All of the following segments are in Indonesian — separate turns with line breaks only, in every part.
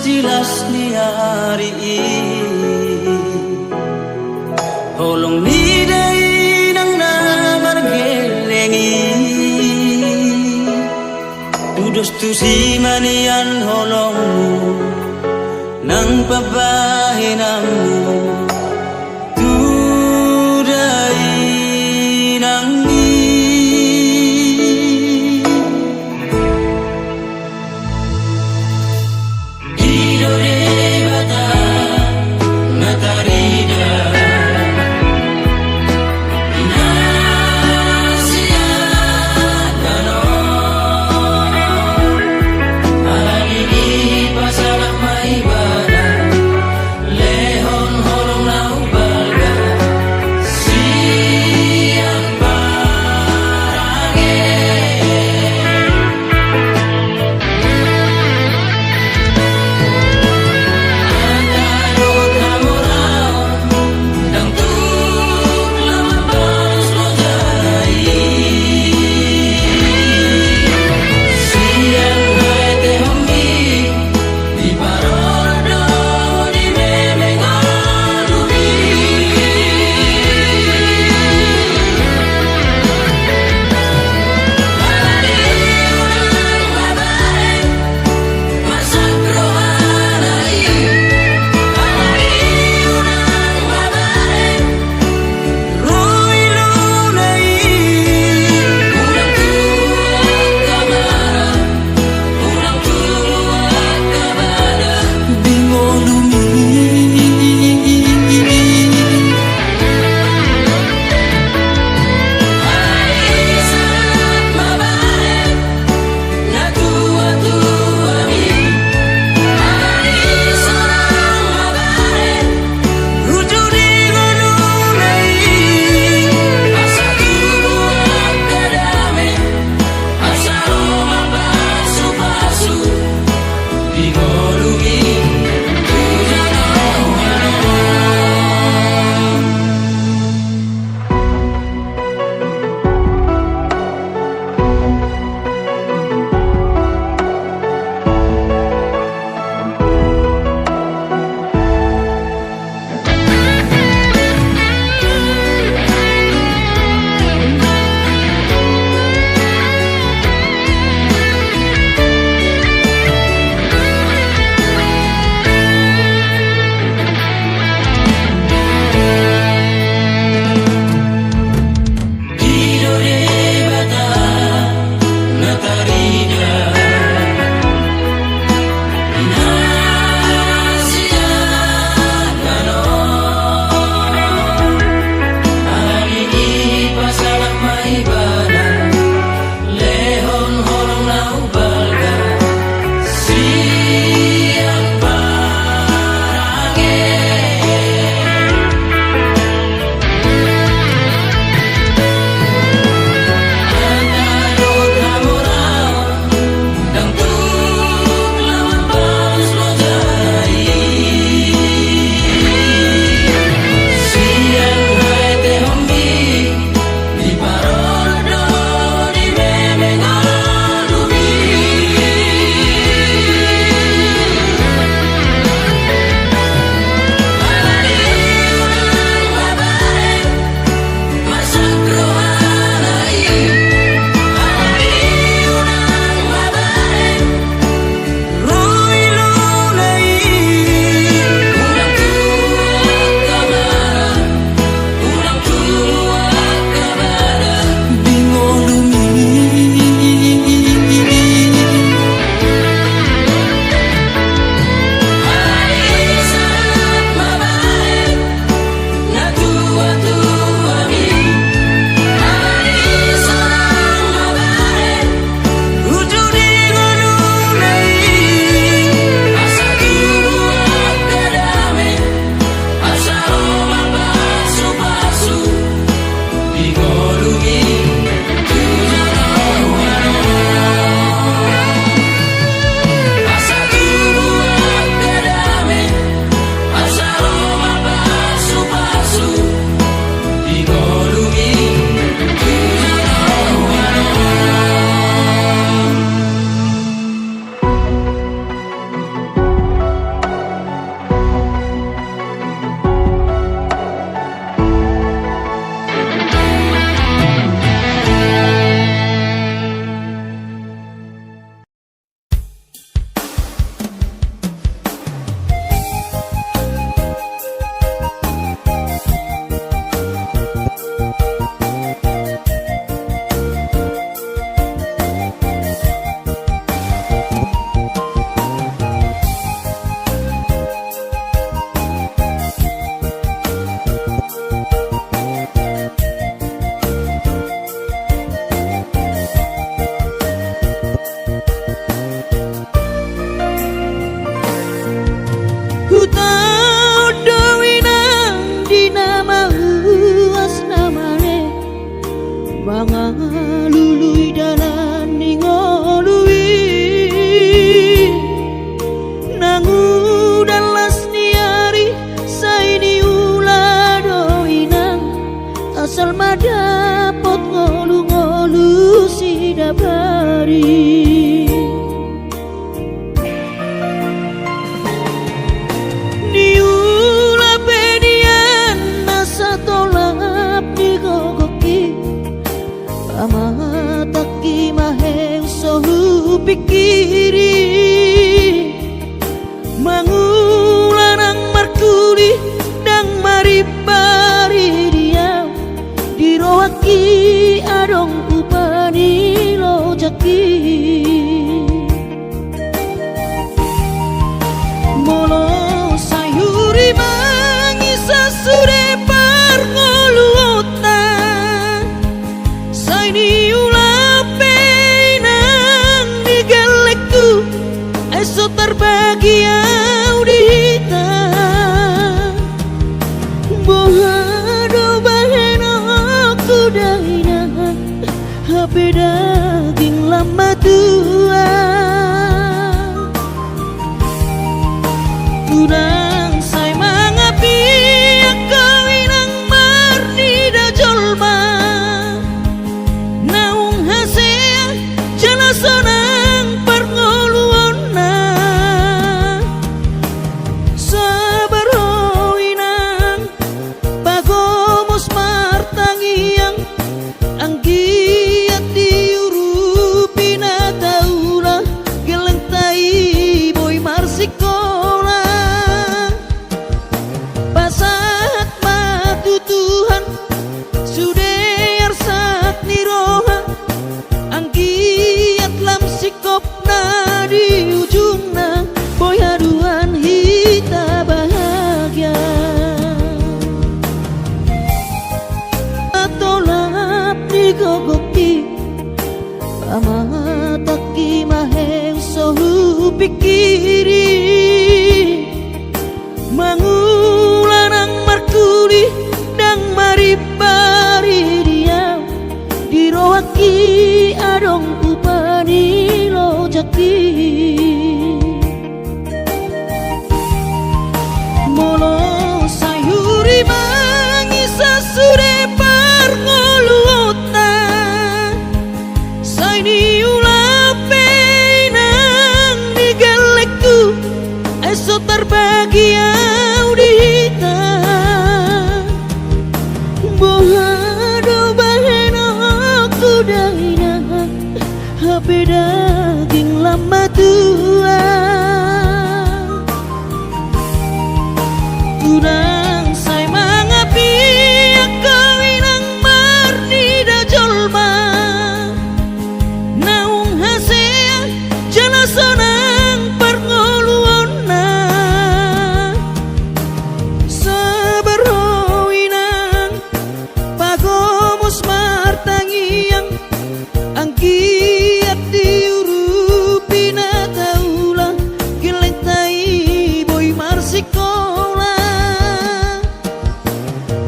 jelas ni hari holong ni day nang namargelengi tudos tu si manian holongmu nang pabahinammu tuday nang ni
Lehon Niula pedian nasa tolap di gogoki pamataki maheng sohu pikiri mangulanang markuli dang maribari dia diroaki adong upani lojaki molo sayuri mangisa sure parngoluota sayni ulape nang digelekku esok terbahagia udita bohado baheno kudaina hape daging lama tua kurang say mangapi kau inang marni da jolma naung hasea jana sonang parngoluona sabar hoinang pagomos martangiang anggiat diurupi na taula geleng tai boy marsikola pasat matu Tuhan sudeyar saat niroha anggiat lam sikopna di ujungna boy haduan hita bahagia tolap di gogoki pamataki maheng sohu pikiri mangulanang markuli dang maribari dia diroaki adong upani lojaki molo sayuri mangisa sure parngoluota sayni ulape nang digelekku esok terbahagia udita bohado baheno kudaina hape daging lama tua kurang say mangapi kau inang marni da jolma naung hasea jana sonang parngoluona sabar hoinang pagomos martangiang anggiat diurupi na taula geleng tai boy marsikola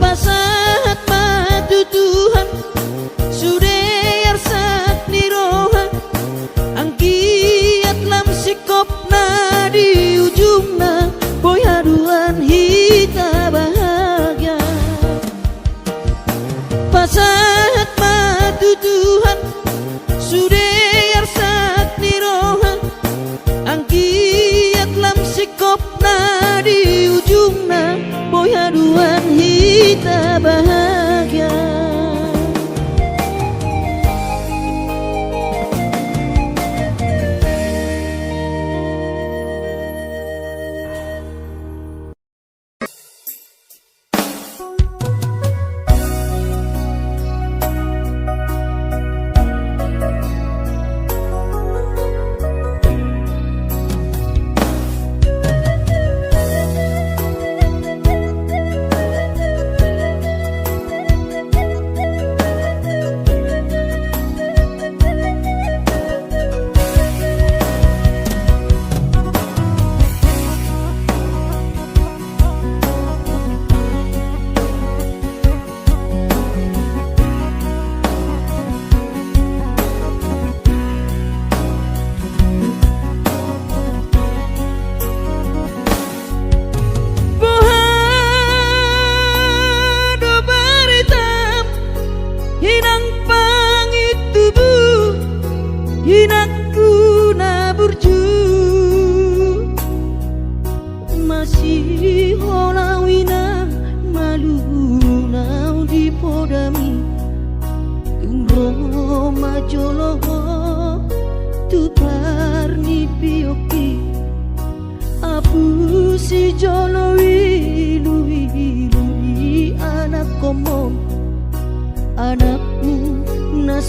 pasat matu Tuhan sudeyar saat niroha anggiat lam sikopna di ujungna boy haduan hita bahagia pasat matu Tuhan sudeyar saat niroha anggiat lam sikopna di ujungna boy haduan hita bahagia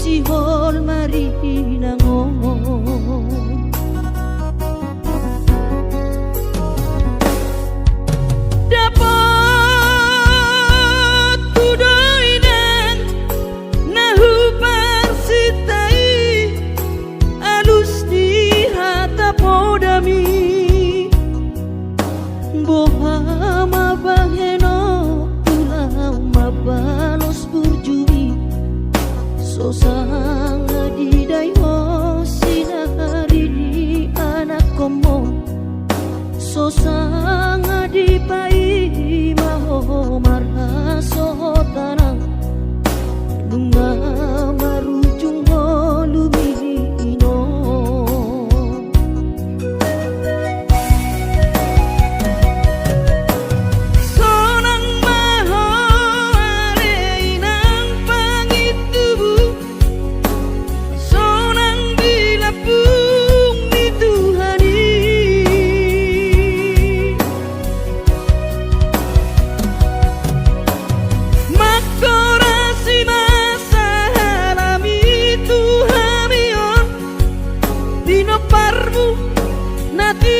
sihol marinangon dapat kudoinan nahu parsitai alus di hata podami bohama baheno pulau mabalos burjumi sosang di daiho sinari di anak komo sosang di pai maho marhaso tanang bunga marujung lumino sonang maho areinang pangitubu sonang dilapung di Tuhani makorasi masa halami Tuhamion dino parmu nati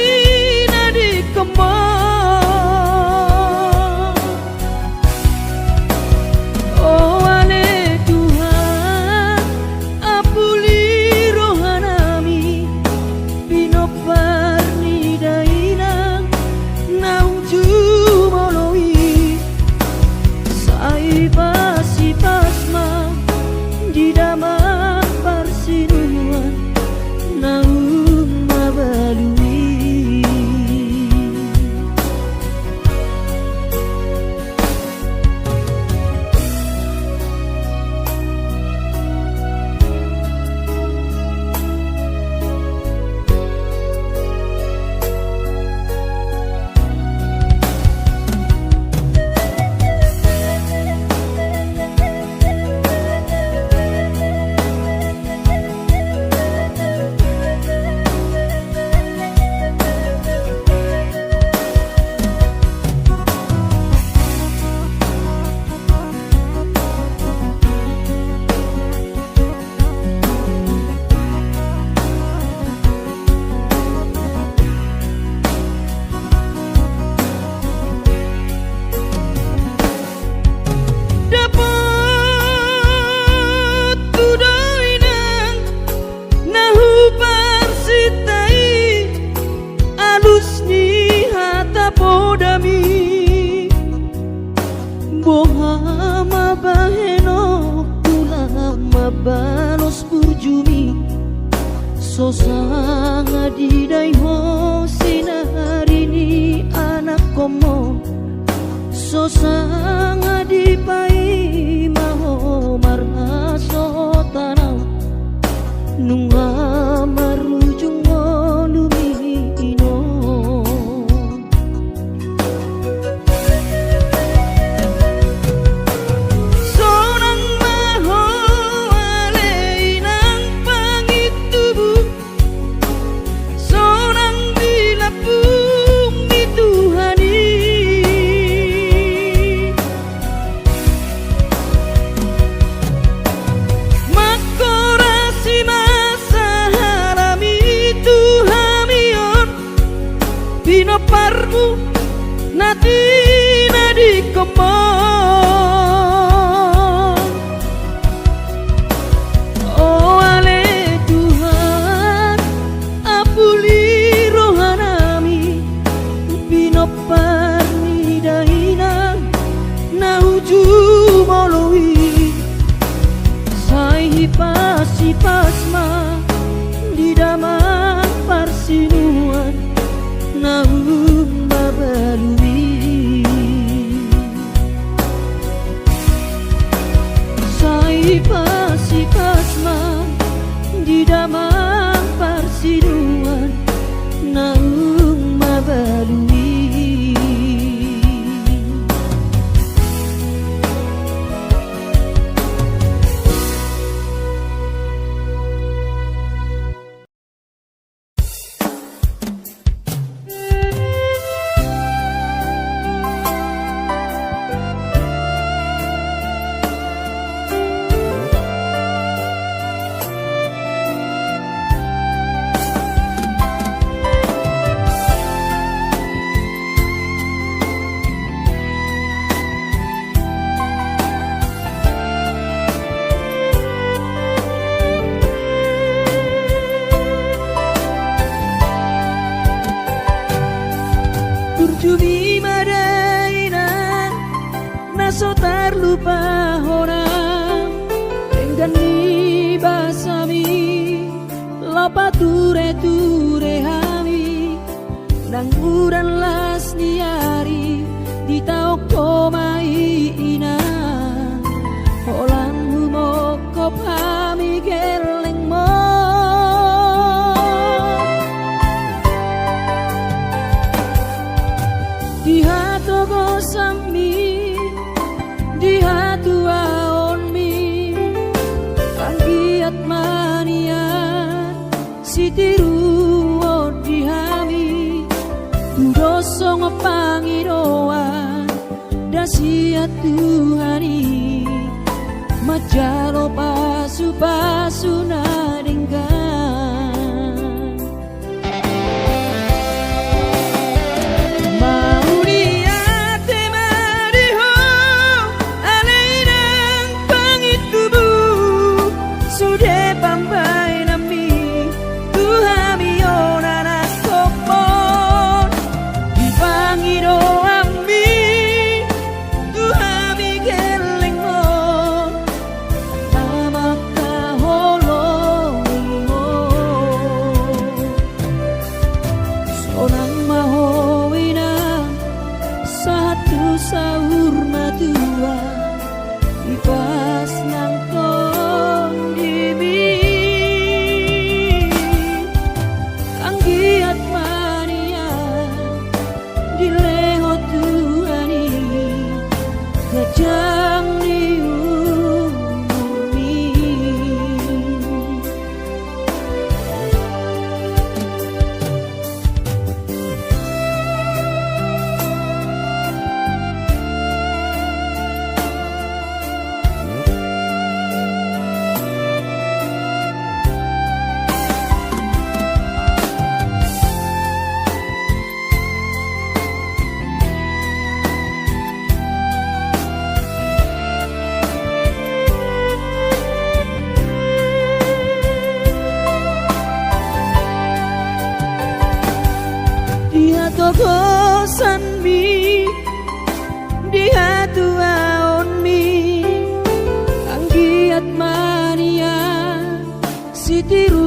nadi kemon oh ale Tuhan apuli rohanami bino parni dainang nauju moloi sai pasi pasma di daman parsinuan naum mabalui dapat kudoinan nahu parsitai alus ni hata podami bohama baheno ulama balos burjumi sosang di daiho sinari ni anak komo sosang di pai maho marhaso tanang nunga marujung lumino sonang maho aleinang pangitubu sonang dilapung di Tuhani makorasi masa halami Tuhamion bino parmu nati nadi kemon oh ale Tuhan apuli rohanami bino parni daina nauju moloi sai pasi pasma di daman parsinuan naum mabalui sai pasi pasma di daman parsinuan naum mabalui so terlupa orang dengan ni basami lapa ture hami nang uran las niari di tau komai ina holang humo kop hami geleng mo di hatu gosami di hatu aon mi anggiat mania sitiru di hami dosong pangiroan dasiat Tuhani majalo pasu nadenggan mau niate mariho alainang pangitubu sudah pambai nami Tuhami onana kopon di pangiro ami Tuhami geleng mo tamaka holongi mo sonang mahowina satu sahur matua ipas nang kondimi anggiat mania dileho Tuhani gajang diumi dia togosan mi dia tuaon mi anggiat mania sitiru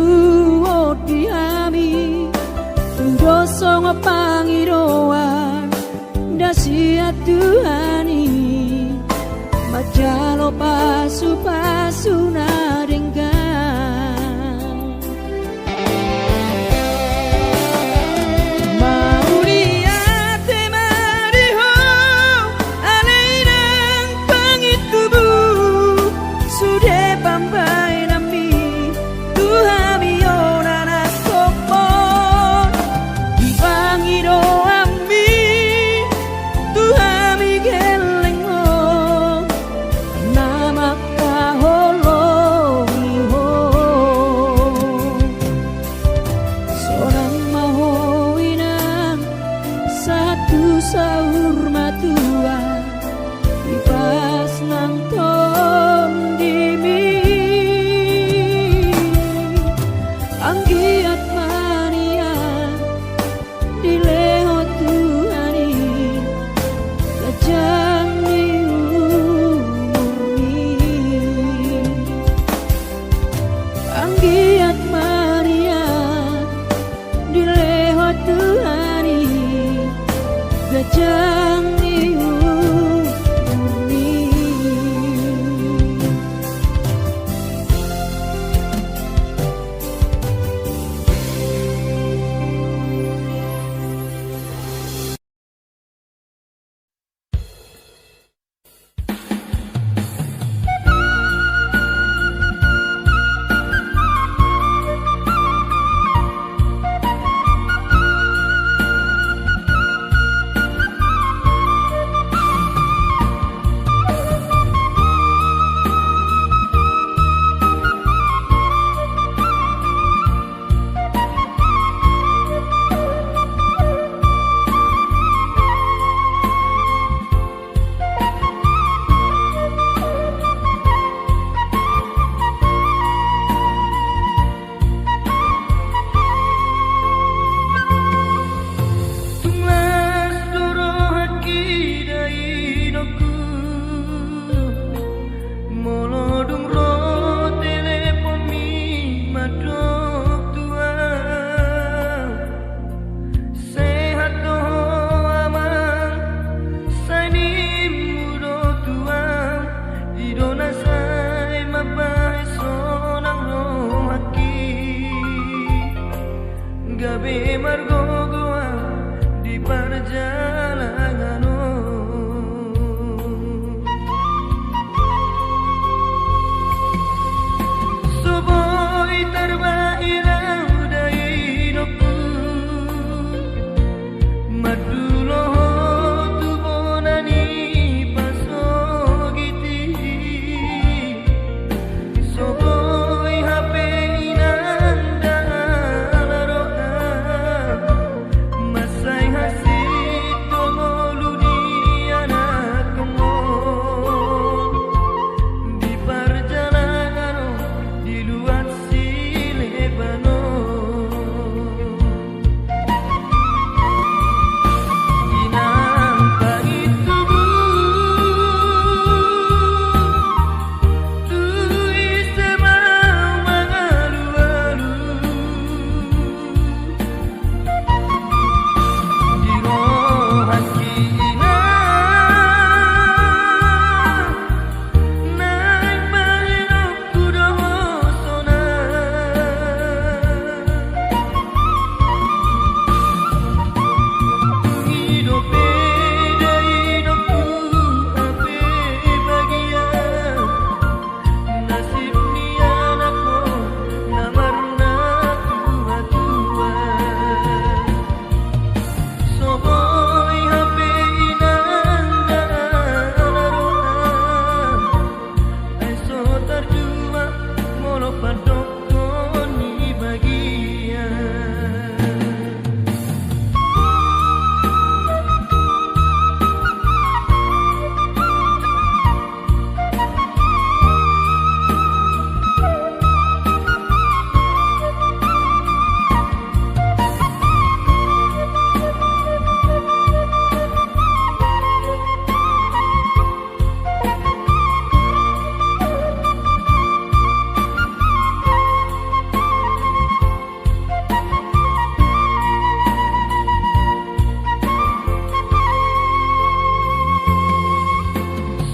di hami dosong pangiroan dasiat Tuhani majalo pasu nadenggan mau niate mariho alainang pangitubu sudah pambai nami Tuhami onana kopon di pangiro ami Tuhami geleng mo namaka holongi ho sonang mahowinang satu sahur matua ipas nang kondimi anggiat mania dileho Tuhani gajang diumi anggiat mania dileho Tuhani gajang diumi
margogoa di perjalanan. Soboi terbairau dari hidupku, madulo tu bonani pasogiti. Soboi HP inanda laroa, masai hasit tololu di anak kemon. Di perjalanan di luar si Lebanon, inampak itu tu istemau mengalu-alu di rohan kina naik mahirap kudosona. Hidup beda hidupku ape bagian, nasib ni anakku namarna tua-tua. Soboi HP inanda laroa, eso terjua molo padokon ni bagian.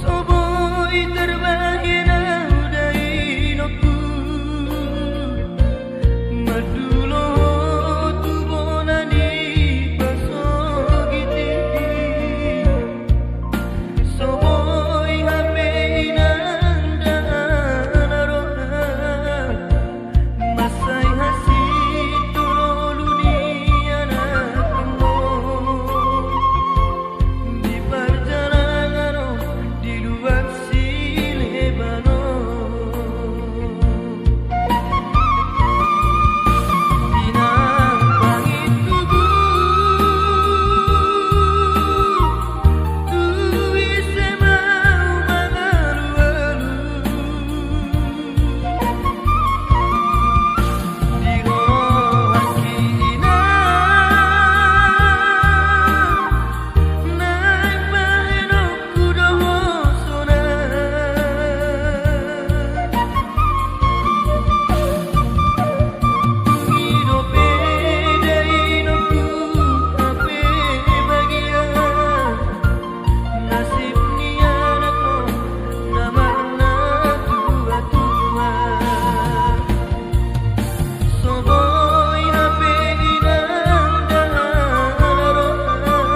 Soboi terbairau dari hidupku, madulo tu bonani pasogiti. Soboi HP inanda laroa, masai hasit tololu di anak kemon. Di perjalanan di luar si Lebanon, inampak itu tu istemau mengalu-alu di rohan kina naik mahirap kudosona. Hidup beda hidupku ape bagian, nasib ni anakku namarna tua-tua. Soboi HP inanda laroa,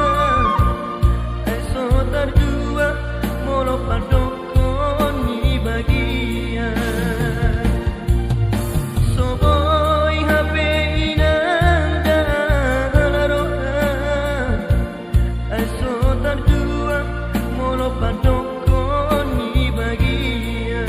eso terjua molo padokon ni bagian. Soboi HP inanda laroa, eso terjua molo padokon ni bagian.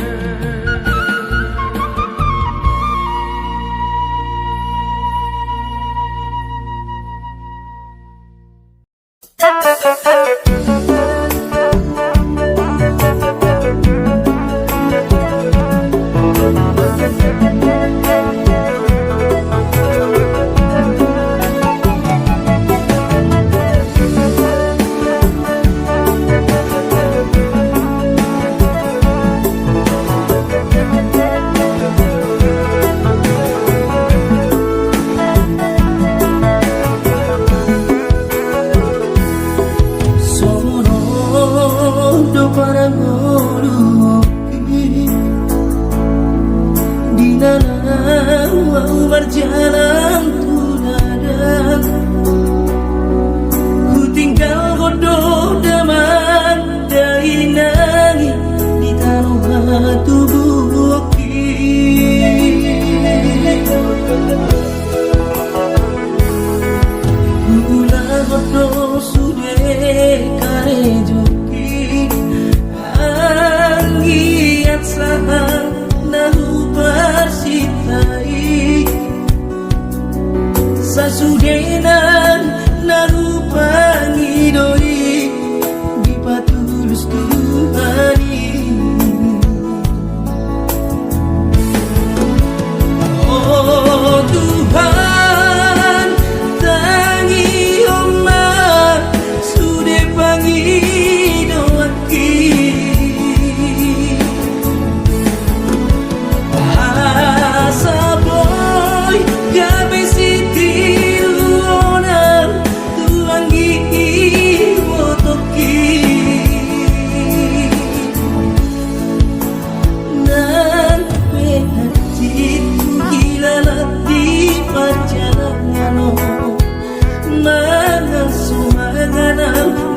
Di dalam berjalan tu nada Ku tinggal godoh daman dari nangis di tanah tubuh Gula godoh sude kare joki Anggiat sahang nahu persitai Sasudenan narupangi doi di patulus Tuhani Oh Tuhan tangi omah sude pangi doaki asa boy gabe siti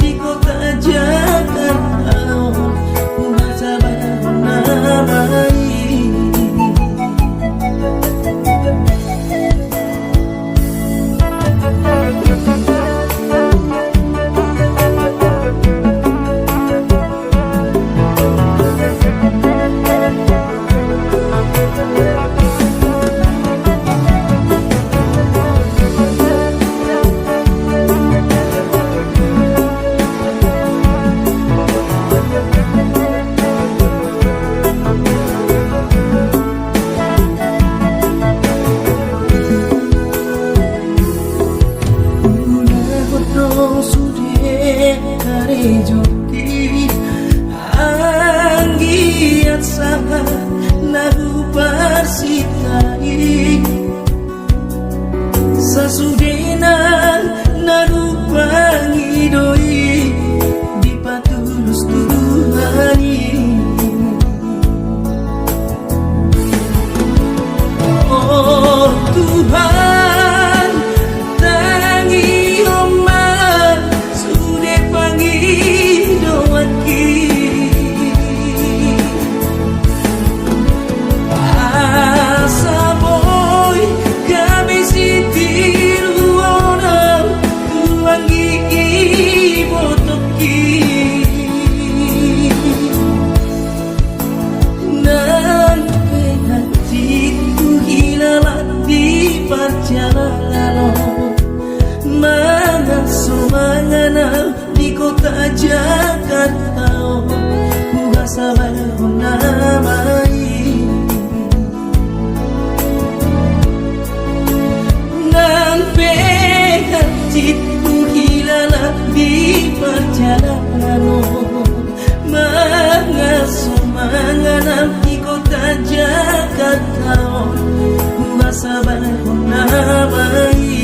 di kota Jakarta, masa namai. Joki anggiat sama nahu persitai sasudenan nahu pangidoi di patulus Tuhani Oh Tuhan tangi omah sude pangi doaki asa boy kami sitir luona tuangi botoki nan hatiku hilang di perjalanan mangan di kota Jakarta ku rasa baru namai nampe hatiku hilang di perjalanan mangan di kota Jakarta ku rasa baru namai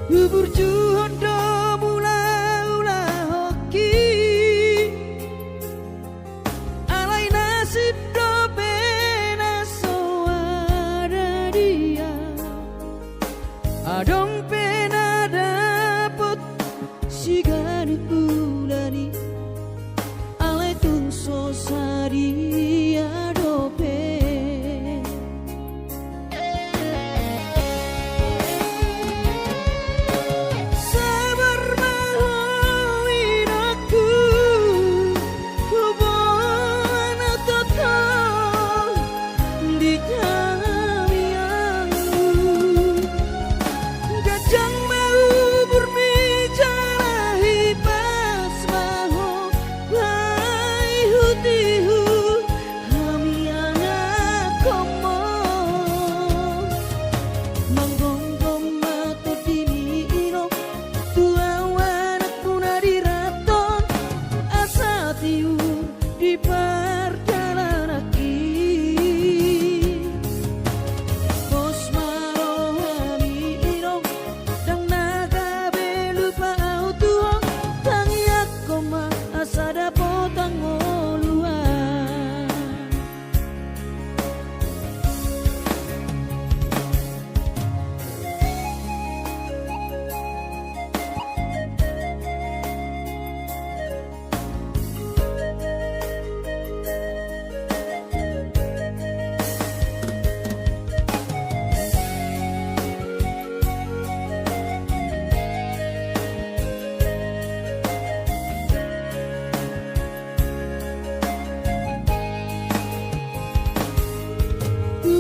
Berjuang do mula-ula hoki alai nasib do pena soada dia adong pena dapot sigani pulani alai tun sosari adope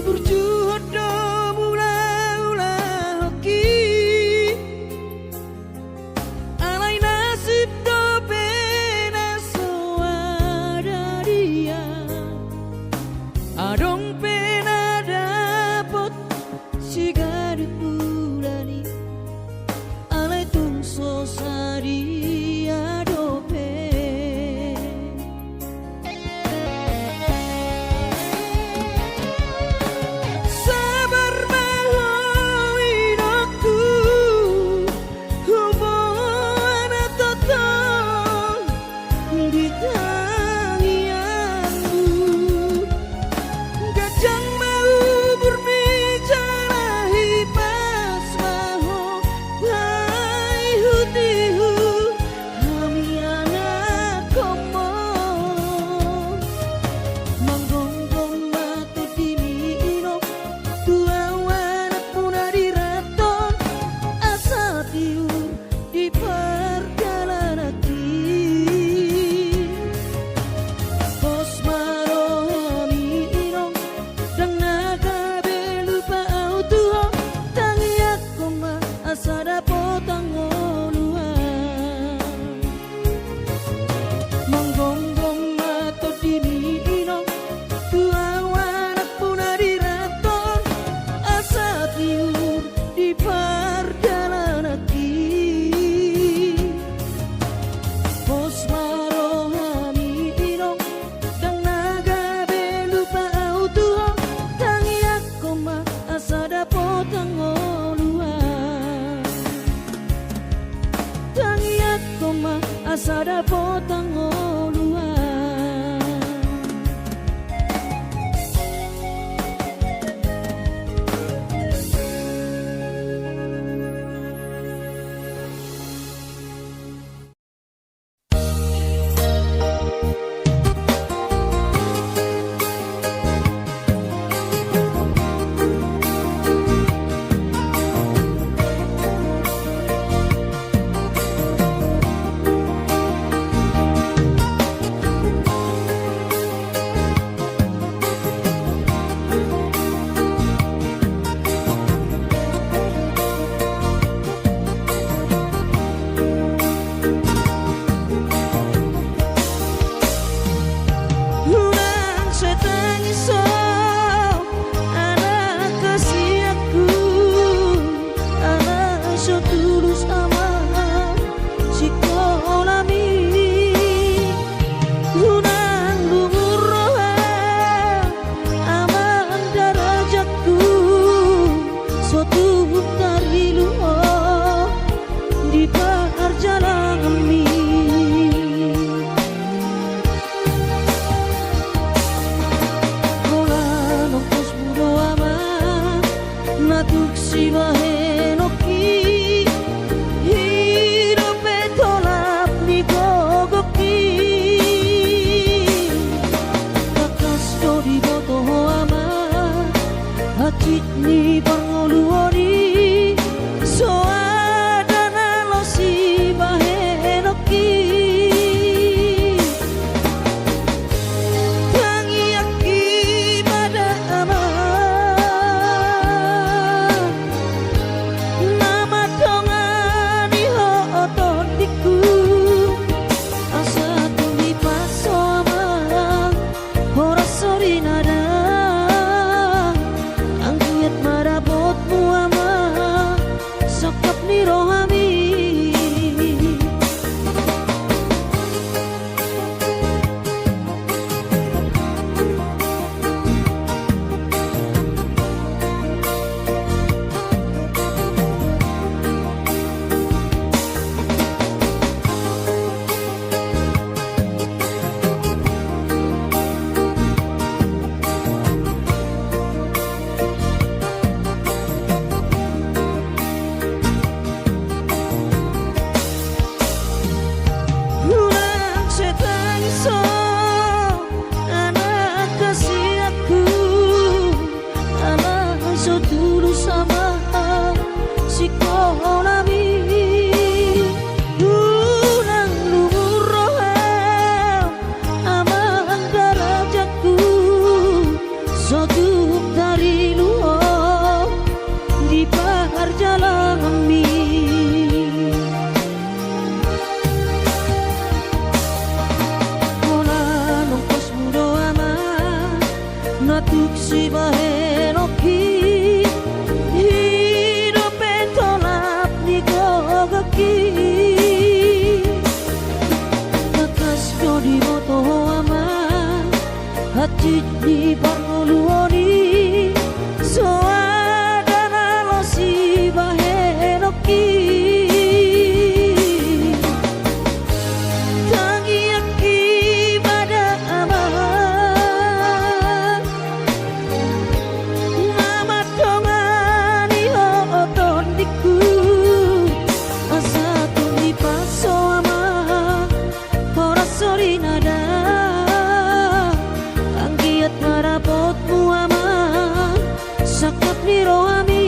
berjuang do mula-ula hoki alai nasib do pena soada dia adong pena dapot sigari pulani alai tun sosari adope asada potang olua di perjalanan mi. Ola nongkos mudo ama natuk sibahe noki hidupe tolap ni gogoki kakas dodi boto ama hacit ni pangoluori soadana lo sibahe noki tangi aki pada ama nama dongani ho ototiku asa tumi paso ama ora sori nada angkiat marabotmu ama sokap ni rohami. Ulang setangso anak kasih aku anak so dulu sama si kolami ulang lumur roham aman darajaku so duk dari luar di perjalanan mi. Natuk sibahe noki hidupe tolap ni gogoki kakas dodi boto ama hati di pangoluori soadana lo sibahe noki tangi aki pada ama nama dongani ho ototiku asa tumi paso ama ora sori nada angkiat marabotmu ama sakap ni rohami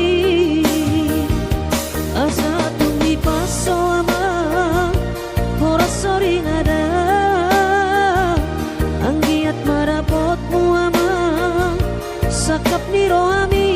asa tumi paso ama ora sori nada angkiat marabotmu ama sakap ni rohami.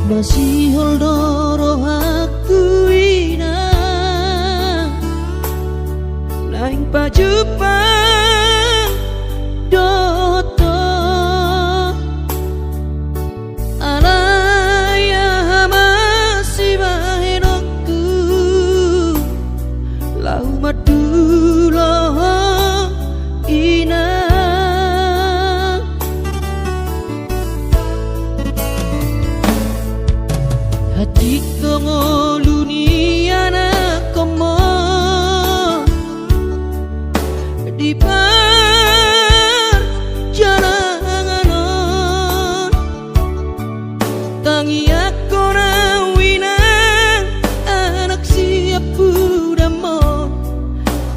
Masih holdoro aku ina lain pajupang doto alaya masih bahenokku lau madulo ina hati kongoluni anak komo di perjalanan tangi aku nawinang anak siap budamon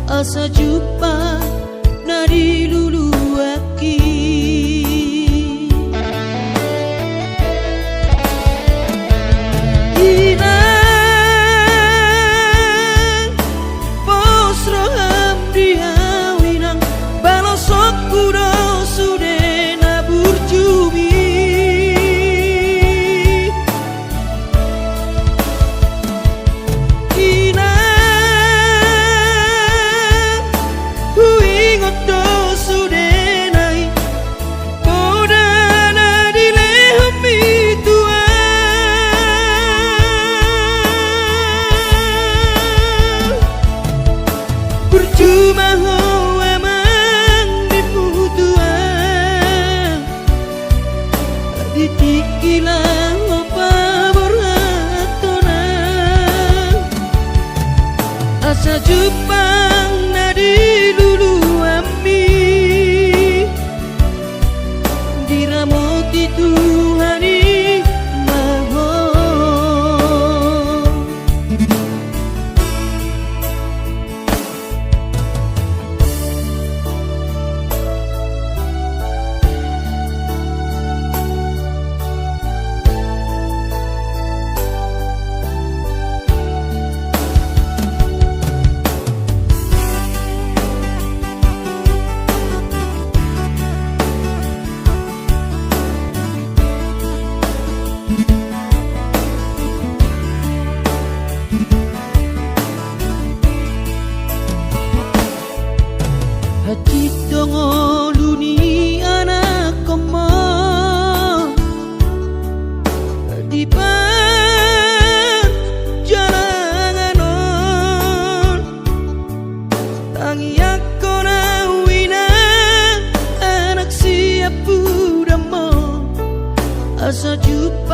asa jumpa nadi lulu aki Sudah hati dongo luni anak komo di perjalanan tangi aku na wina anak siap budamo asa jumpa